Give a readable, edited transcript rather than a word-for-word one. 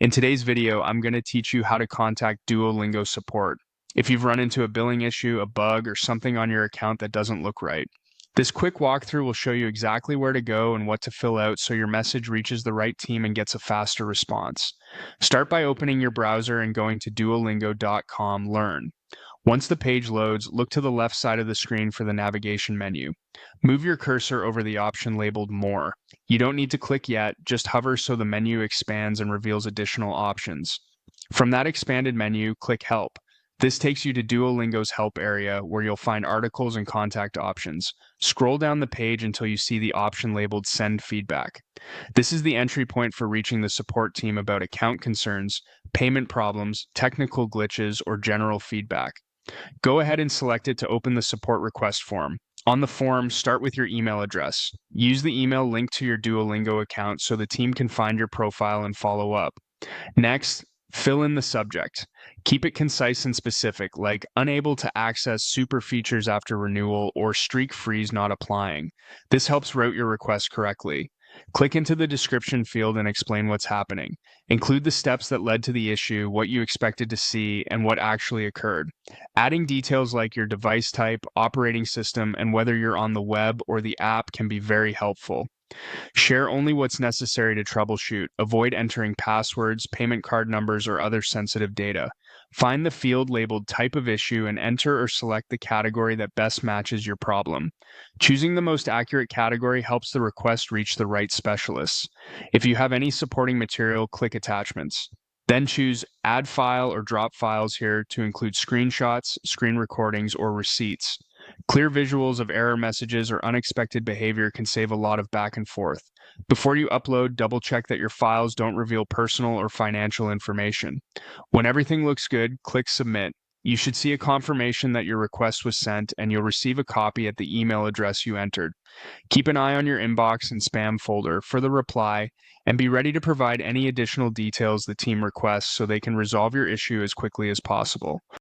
In today's video, I'm going to teach you how to contact Duolingo support if you've run into a billing issue, a bug, or something on your account that doesn't look right. This quick walkthrough will show you exactly where to go and what to fill out so your message reaches the right team and gets a faster response. Start by opening your browser and going to duolingo.com Learn. Once the page loads, look to the left side of the screen for the navigation menu. Move your cursor over the option labeled More. You don't need to click yet, just hover so the menu expands and reveals additional options. From that expanded menu, click Help. This takes you to Duolingo's help area where you'll find articles and contact options. Scroll down the page until you see the option labeled Send Feedback. This is the entry point for reaching the support team about account concerns, payment problems, technical glitches, or general feedback. Go ahead and select it to open the support request form. On the form, start with your email address. Use the email linked to your Duolingo account so the team can find your profile and follow up. Next, fill in the subject. Keep it concise and specific, like unable to access super features after renewal or streak freeze not applying. This helps route your request correctly. Click into the description field and explain what's happening. Include the steps that led to the issue, what you expected to see, and what actually occurred. Adding details like your device type, operating system, and whether you're on the web or the app can be very helpful. Share only what's necessary to troubleshoot. Avoid entering passwords, payment card numbers, or other sensitive data. Find the field labeled Type of Issue and enter or select the category that best matches your problem. Choosing the most accurate category helps the request reach the right specialists. If you have any supporting material, click Attachments. Then choose Add File or Drop Files here to include screenshots, screen recordings, or receipts. Clear visuals of error messages or unexpected behavior can save a lot of back and forth. Before you upload, double check that your files don't reveal personal or financial information. When everything looks good, click Submit. You should see a confirmation that your request was sent, and you'll receive a copy at the email address you entered. Keep an eye on your inbox and spam folder for the reply, and be ready to provide any additional details the team requests so they can resolve your issue as quickly as possible.